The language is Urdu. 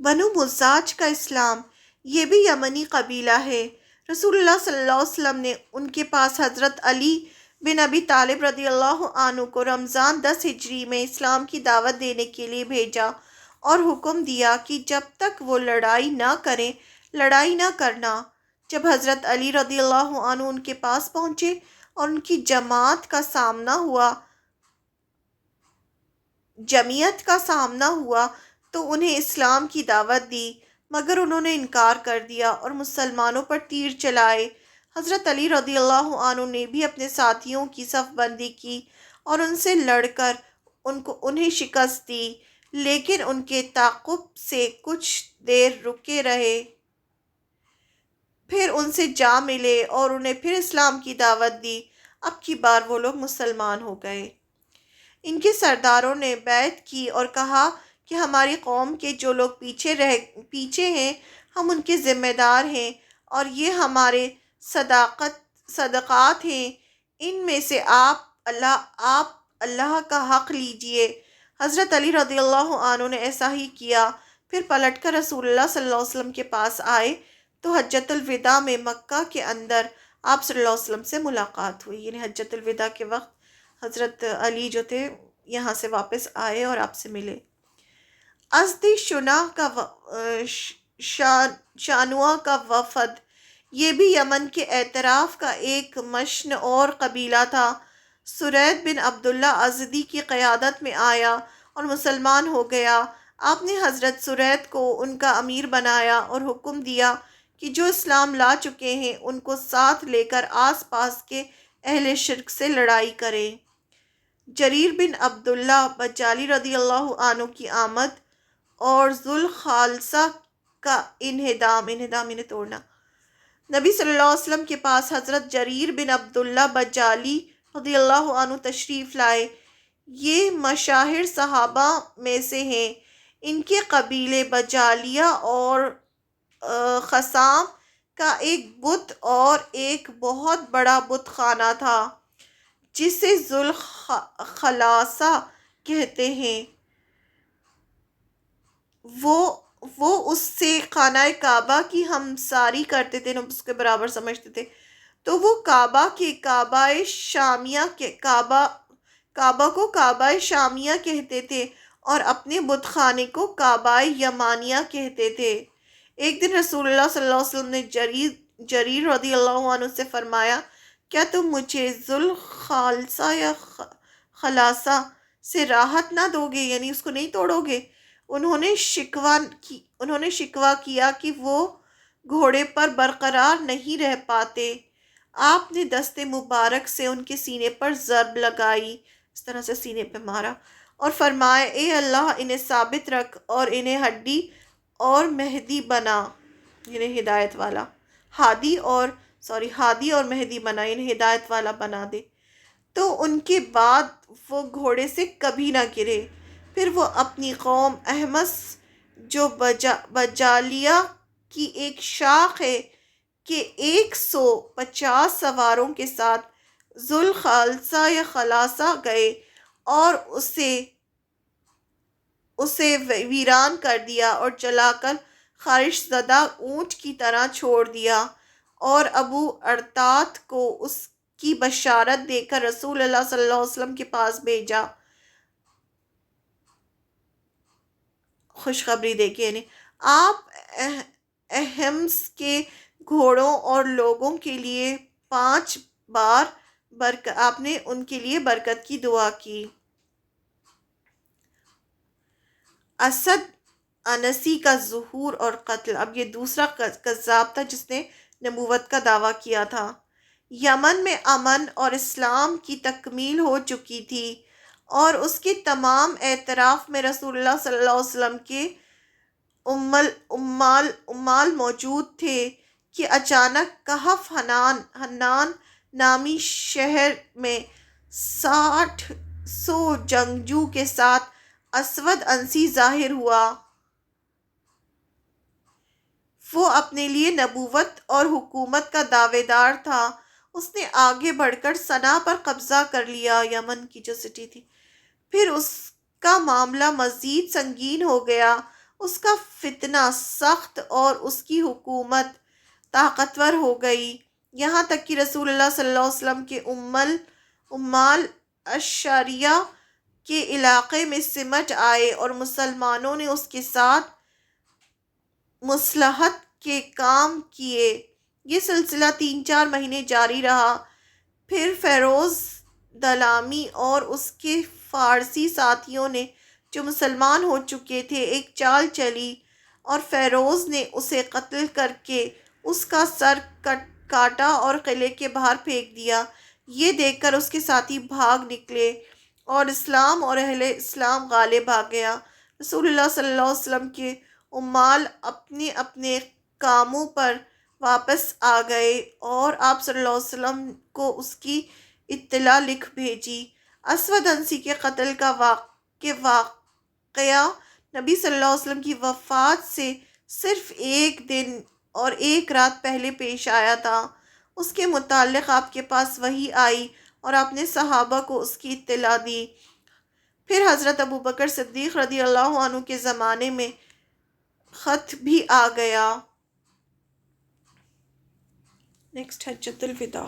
بنو مزاج کا اسلام، یہ بھی یمنی قبیلہ ہے۔ رسول اللہ صلی اللہ علیہ وسلم نے ان کے پاس حضرت علی بن ابی طالب رضی اللہ عنہ کو رمضان 10 ہجری میں اسلام کی دعوت دینے کے لیے بھیجا اور حکم دیا کہ جب تک وہ لڑائی نہ کریں لڑائی نہ کرنا۔ جب حضرت علی رضی اللہ عنہ ان کے پاس پہنچے اور ان کی جمعیت کا سامنا ہوا تو انہیں اسلام کی دعوت دی، مگر انہوں نے انکار کر دیا اور مسلمانوں پر تیر چلائے۔ حضرت علی رضی اللہ عنہ نے بھی اپنے ساتھیوں کی صف بندی کی اور ان سے لڑ کر انہیں شکست دی، لیکن ان کے تعاقب سے کچھ دیر رکے رہے، پھر ان سے جا ملے اور انہیں پھر اسلام کی دعوت دی۔ اب کی بار وہ لوگ مسلمان ہو گئے۔ ان کے سرداروں نے بیعت کی اور کہا کہ ہماری قوم کے جو لوگ پیچھے ہیں ہم ان کے ذمہ دار ہیں اور یہ ہمارے صدقات ہیں، ان میں سے آپ اللہ کا حق لیجئے۔ حضرت علی رضی اللہ عنہ نے ایسا ہی کیا، پھر پلٹ کر رسول اللہ صلی اللہ علیہ وسلم کے پاس آئے تو حجۃ الوداع میں مکہ کے اندر آپ صلی اللہ علیہ وسلم سے ملاقات ہوئی، یعنی حجۃ الوداع کے وقت حضرت علی جو تھے یہاں سے واپس آئے اور آپ سے ملے۔ ازدی شانوا کا وفد، یہ بھی یمن کے اطراف کا ایک مشن اور قبیلہ تھا۔ سرید بن عبداللہ ازدی کی قیادت میں آیا اور مسلمان ہو گیا۔ آپ نے حضرت سرید کو ان کا امیر بنایا اور حکم دیا کہ جو اسلام لا چکے ہیں ان کو ساتھ لے کر آس پاس کے اہل شرک سے لڑائی کریں۔ جریر بن عبداللہ بجالی رضی اللہ عنہ کی آمد اور ذوالخالصہ کا انہدام یعنی توڑنا۔ نبی صلی اللہ علیہ وسلم کے پاس حضرت جریر بن عبداللہ بجالی رضی اللہ عنہ تشریف لائے۔ یہ مشاہیر صحابہ میں سے ہیں۔ ان کے قبیلے بجالیہ اور خثام کا ایک بت اور ایک بہت بڑا بت خانہ تھا جسے ذوالخلاصہ کہتے ہیں۔ وہ اس سے خانہ کعبہ کی ہمساری کرتے تھے، اس کے برابر سمجھتے تھے، تو وہ کعبہ کو کعبہ شامیہ کہتے تھے اور اپنے بت خانے کو کعبہ یمانیہ کہتے تھے۔ ایک دن رسول اللہ صلی اللہ علیہ وسلم نے جریر رضی اللہ عنہ سے فرمایا، کیا تم مجھے ذوالخالصہ یا خلاصہ سے راحت نہ دو گے، یعنی اس کو نہیں توڑو گے؟ انہوں نے شکوہ کیا کہ وہ گھوڑے پر برقرار نہیں رہ پاتے۔ آپ نے دست مبارک سے ان کے سینے پر ضرب لگائی، اس طرح سے سینے پہ مارا اور فرمایا، اے اللہ انہیں ثابت رکھ اور انہیں ہادی اور مہدی بنا، یعنی ہدایت والا، ہادی اور مہدی بنا، یعنی ہدایت والا بنا دے۔ تو ان کے بعد وہ گھوڑے سے کبھی نہ گرے۔ پھر وہ اپنی قوم احمس جو بجالیہ کی ایک شاخ ہے کہ 150 سواروں کے ساتھ ذوالخالصہ یا خلاصہ گئے اور اسے ویران کر دیا اور جلا کر خارش زدہ اونٹ کی طرح چھوڑ دیا، اور ابو ارطاط کو اس کی بشارت دے کر رسول اللہ صلی اللہ علیہ وسلم کے پاس بھیجا، خوشخبری دے کے، یعنی آپ احمس کے گھوڑوں اور لوگوں کے لیے 5 بار آپ نے ان کے لیے برکت کی دعا کی۔ اسد انسی کا ظہور اور قتل، اب یہ دوسرا کذاب تھا جس نے نبوت کا دعویٰ کیا تھا۔ یمن میں امن اور اسلام کی تکمیل ہو چکی تھی اور اس کے تمام اطراف میں رسول اللہ صلی اللہ علیہ وسلم کے امال موجود تھے کہ اچانک کہف حنان نامی شہر میں 600 جنگجو کے ساتھ اسود انسی ظاہر ہوا۔ وہ اپنے لیے نبوت اور حکومت کا دعوے دار تھا۔ اس نے آگے بڑھ کر صنعا پر قبضہ کر لیا، یمن کی جو سٹی تھی۔ پھر اس کا معاملہ مزید سنگین ہو گیا۔ اس کا فتنہ سخت اور اس کی حکومت طاقتور ہو گئی، یہاں تک کہ رسول اللہ صلی اللہ علیہ وسلم کے امال اشاریہ کے علاقے میں سمٹ آئے اور مسلمانوں نے اس کے ساتھ مصلحت کے کام کیے۔ یہ سلسلہ 3-4 مہینے جاری رہا، پھر فیروز دلامی اور اس کے فارسی ساتھیوں نے جو مسلمان ہو چکے تھے ایک چال چلی اور فیروز نے اسے قتل کر کے اس کا سر کاٹا اور قلعے کے باہر پھینک دیا۔ یہ دیکھ کر اس کے ساتھی بھاگ نکلے اور اسلام اور اہل اسلام غالب آ گیا۔ رسول اللہ صلی اللہ علیہ وسلم کے امال اپنے اپنے کاموں پر واپس آ گئے اور آپ صلی اللہ علیہ وسلم کو اس کی اطلاع لکھ بھیجی۔ اسود عنسی کے قتل کا واقعہ نبی صلی اللہ علیہ وسلم کی وفات سے صرف 1 دن اور 1 رات پہلے پیش آیا تھا۔ اس کے متعلق آپ کے پاس وحی آئی اور آپ نے صحابہ کو اس کی اطلاع دی۔ پھر حضرت ابوبکر صدیق رضی اللہ عنہ کے زمانے میں خط بھی آ گیا۔ نیکسٹ حجۃ الوداع۔